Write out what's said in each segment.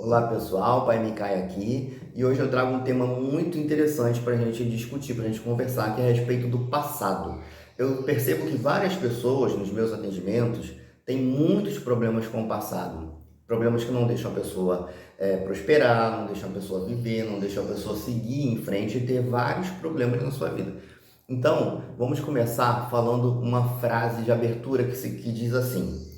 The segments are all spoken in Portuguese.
Olá pessoal, Pai Mikai aqui e hoje eu trago um tema muito interessante para a gente discutir, para a gente conversar, que é a respeito do passado. Eu percebo que várias pessoas nos meus atendimentos têm muitos problemas com o passado, problemas que não deixam a pessoa prosperar, não deixam a pessoa viver, não deixam a pessoa seguir em frente e ter vários problemas na sua vida. Então, vamos começar falando uma frase de abertura que diz assim: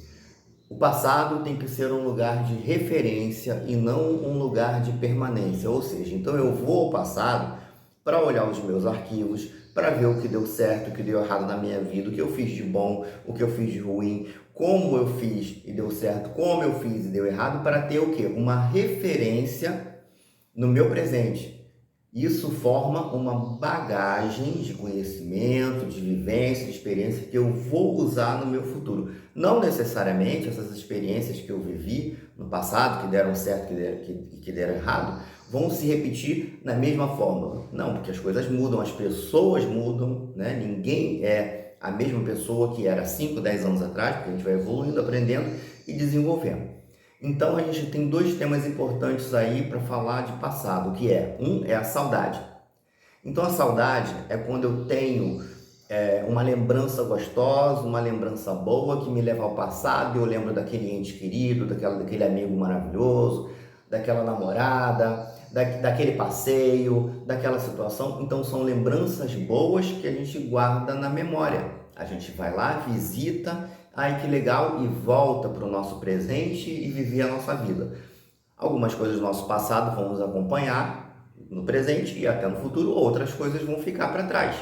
o passado tem que ser um lugar de referência e não um lugar de permanência. Ou seja, então eu vou ao passado para olhar os meus arquivos, para ver o que deu certo, o que deu errado na minha vida, o que eu fiz de bom, o que eu fiz de ruim, como eu fiz e deu certo, como eu fiz e deu errado, para ter o quê? Uma referência no meu presente. Isso forma uma bagagem de conhecimento, de vivência, de experiência que eu vou usar no meu futuro. Não necessariamente essas experiências que eu vivi no passado, que deram certo, que deram errado, vão se repetir na mesma forma. Não, porque as coisas mudam, as pessoas mudam, né? Ninguém é a mesma pessoa que era 5, 10 anos atrás, porque a gente vai evoluindo, aprendendo e desenvolvendo. Então a gente tem dois temas importantes aí para falar de passado, que um é a saudade. Então a saudade é quando eu tenho uma lembrança gostosa, uma lembrança boa que me leva ao passado e eu lembro daquele ente querido, daquele amigo maravilhoso, daquela namorada, daquele passeio, daquela situação. Então são lembranças boas que a gente guarda na memória. A gente vai lá, visita, ai que legal, e volta para o nosso presente e viver a nossa vida. Algumas coisas do nosso passado vão nos acompanhar no presente e até no futuro, outras coisas vão ficar para trás.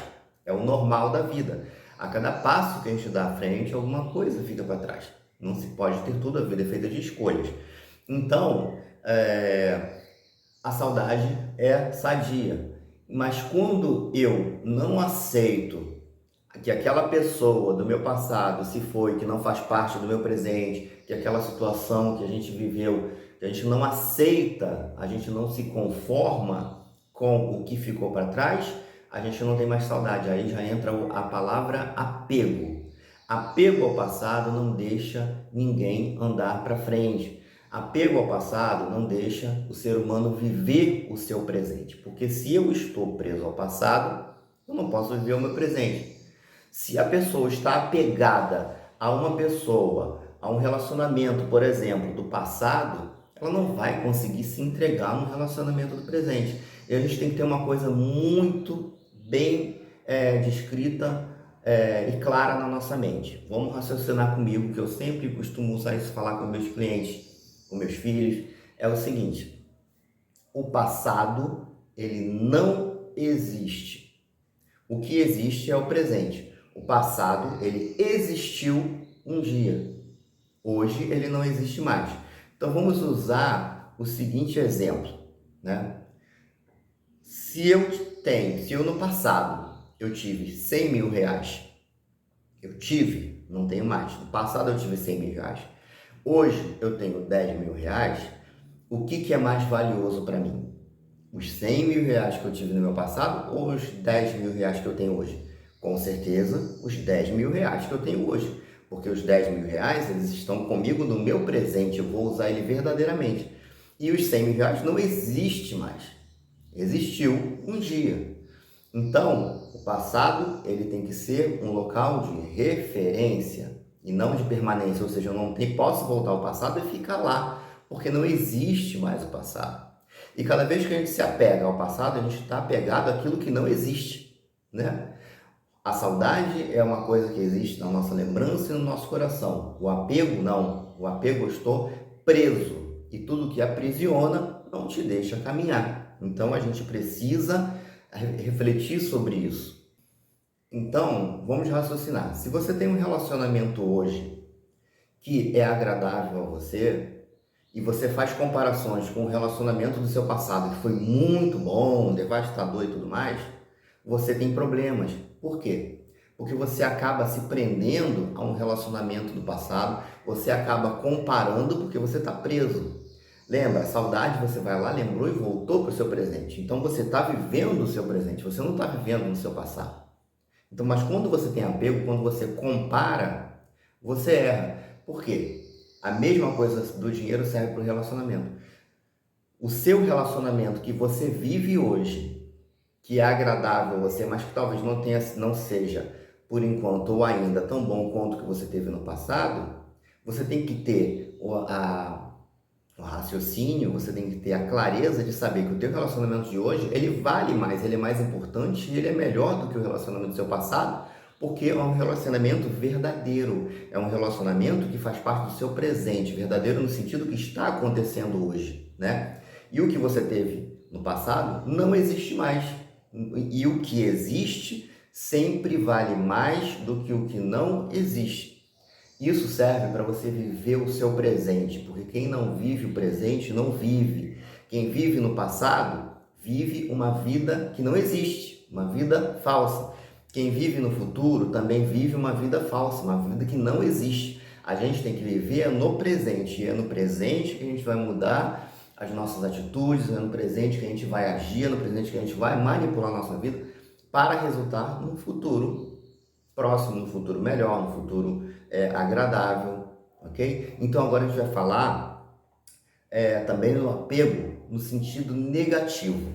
É o normal da vida. A cada passo que a gente dá à frente, alguma coisa fica para trás. Não se pode ter tudo, a vida é feita de escolhas. Então, a saudade é sadia. Mas quando eu não aceito que aquela pessoa do meu passado se foi, que não faz parte do meu presente, que aquela situação que a gente viveu, que a gente não aceita, a gente não se conforma com o que ficou para trás, a gente não tem mais saudade. Aí já entra a palavra apego. Apego ao passado não deixa ninguém andar para frente. Apego ao passado não deixa o ser humano viver o seu presente, porque se eu estou preso ao passado, eu não posso viver o meu presente. Se a pessoa está apegada a uma pessoa, a um relacionamento, por exemplo, do passado, ela não vai conseguir se entregar no relacionamento do presente. E a gente tem que ter uma coisa muito bem descrita e clara na nossa mente. Vamos raciocinar comigo, que eu sempre costumo usar isso, falar com meus clientes, com meus filhos. É o seguinte: o passado, ele não existe. O que existe é o presente. O passado, ele existiu um dia. Hoje, ele não existe mais. Então, vamos usar o seguinte exemplo, né? Se eu no passado, eu tive 100 mil reais, não tenho mais. No passado, eu tive 100 mil reais. Hoje, eu tenho 10 mil reais. O que é mais valioso para mim? Os 100 mil reais que eu tive no meu passado ou os 10 mil reais que eu tenho hoje? Com certeza, os 10 mil reais que eu tenho hoje. Porque os 10 mil reais, eles estão comigo no meu presente, eu vou usar ele verdadeiramente. E os 100 mil reais não existe mais. Existiu um dia. Então, o passado, ele tem que ser um local de referência e não de permanência. Ou seja, eu não posso voltar ao passado e ficar lá, porque não existe mais o passado. E cada vez que a gente se apega ao passado, a gente está apegado àquilo que não existe, né? A saudade é uma coisa que existe na nossa lembrança e no nosso coração. O apego, não. O apego, eu estou preso. E tudo que aprisiona não te deixa caminhar. Então, a gente precisa refletir sobre isso. Então, vamos raciocinar. Se você tem um relacionamento hoje que é agradável a você, e você faz comparações com o relacionamento do seu passado, que foi muito bom, devastador e tudo mais, você tem problemas. Por quê? Porque você acaba se prendendo a um relacionamento do passado, você acaba comparando porque você está preso. Lembra, a saudade, você vai lá, lembrou e voltou para o seu presente. Então você está vivendo o seu presente, você não está vivendo no seu passado. Então, mas quando você tem apego, quando você compara, você erra. Por quê? A mesma coisa do dinheiro serve para o relacionamento. o seu relacionamento que você vive hoje, que é agradável a você, mas que talvez não seja, por enquanto, ou ainda tão bom quanto o que você teve no passado, você tem que ter o raciocínio, você tem que ter a clareza de saber que o teu relacionamento de hoje, ele vale mais, ele é mais importante e ele é melhor do que o relacionamento do seu passado, porque é um relacionamento verdadeiro, é um relacionamento que faz parte do seu presente, verdadeiro no sentido que está acontecendo hoje, né? E o que você teve no passado não existe mais. E o que existe sempre vale mais do que o que não existe. Isso serve para você viver o seu presente, porque quem não vive o presente não vive. Quem vive no passado vive uma vida que não existe, uma vida falsa. Quem vive no futuro também vive uma vida falsa, uma vida que não existe. A gente tem que viver no presente, e é no presente que a gente vai mudar as nossas atitudes, é no presente que a gente vai agir, é no presente que a gente vai manipular a nossa vida para resultar num futuro próximo, num futuro melhor, num futuro agradável, ok? Então agora a gente vai falar também no apego no sentido negativo.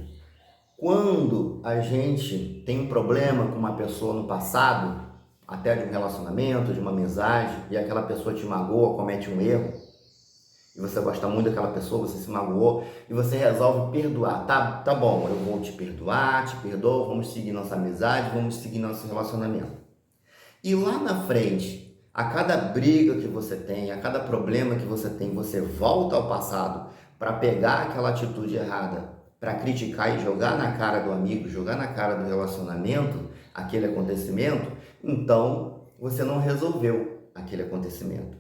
Quando a gente tem um problema com uma pessoa no passado, até de um relacionamento, de uma amizade, e aquela pessoa te magoa, comete um erro, e você gosta muito daquela pessoa, você se magoou, e você resolve perdoar. Tá bom, eu vou te perdoar, te perdoo, vamos seguir nossa amizade, vamos seguir nosso relacionamento. E lá na frente, a cada briga que você tem, a cada problema que você volta ao passado para pegar aquela atitude errada, para criticar e jogar na cara do amigo, jogar na cara do relacionamento, aquele acontecimento, então você não resolveu aquele acontecimento.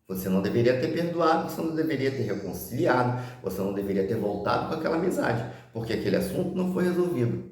Você não deveria ter perdoado, você não deveria ter reconciliado, você não deveria ter voltado com aquela amizade, porque aquele assunto não foi resolvido.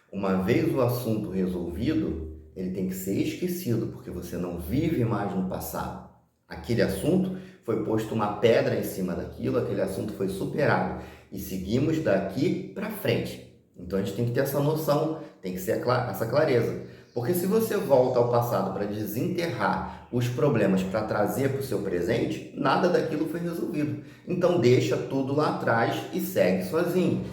Uma vez o assunto resolvido, ele tem que ser esquecido, porque você não vive mais no passado. Aquele assunto foi posto uma pedra em cima daquilo, aquele assunto foi superado e seguimos daqui para frente. Então a gente tem que ter essa noção, tem que ser essa clareza. Porque se você volta ao passado para desenterrar os problemas para trazer para o seu presente, nada daquilo foi resolvido. Então deixa tudo lá atrás e segue sozinho.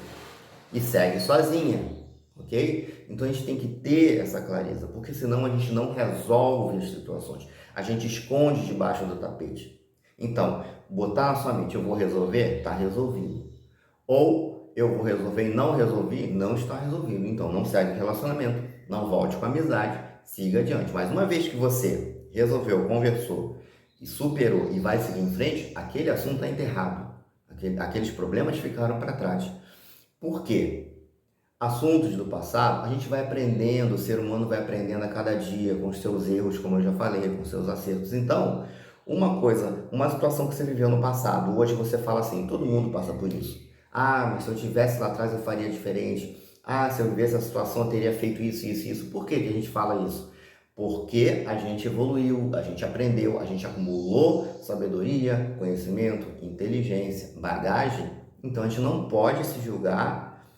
E segue sozinha. Ok? Então a gente tem que ter essa clareza, porque senão a gente não resolve as situações. A gente esconde debaixo do tapete. Então, botar na sua mente, eu vou resolver, está resolvido. Ou eu vou resolver e não resolvi, não está resolvido. Então não segue o relacionamento, não volte com a amizade, siga adiante. Mas uma vez que você resolveu, conversou e superou e vai seguir em frente, aquele assunto está enterrado. Aqueles problemas ficaram para trás. Por quê? Assuntos do passado, a gente vai aprendendo, o ser humano vai aprendendo a cada dia com os seus erros, como eu já falei, com os seus acertos. Então, uma situação que você viveu no passado, hoje você fala assim, todo mundo passa por isso. Ah, mas se eu tivesse lá atrás eu faria diferente. Ah, se eu vivesse essa situação eu teria feito isso, isso, isso. Por que que a gente fala isso? Porque a gente evoluiu, a gente aprendeu, a gente acumulou sabedoria, conhecimento, inteligência, bagagem. Então a gente não pode se julgar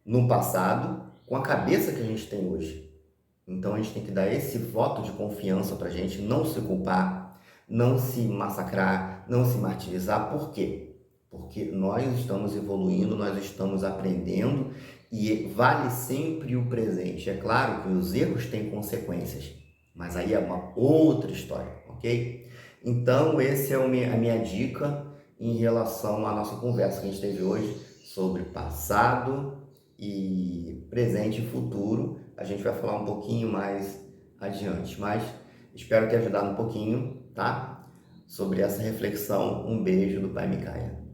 no passado com a cabeça que a gente tem hoje. Então a gente tem que dar esse voto de confiança para a gente não se culpar, não se massacrar, não se martirizar. Por quê? Porque nós estamos evoluindo, nós estamos aprendendo e vale sempre o presente. É claro que os erros têm consequências, mas aí é uma outra história, ok? Então essa é a minha dica em relação à nossa conversa que a gente teve hoje sobre passado e presente e futuro. A gente vai falar um pouquinho mais adiante, mas espero ter ajudado um pouquinho, tá? Sobre essa reflexão. Um beijo do Pai Micaia.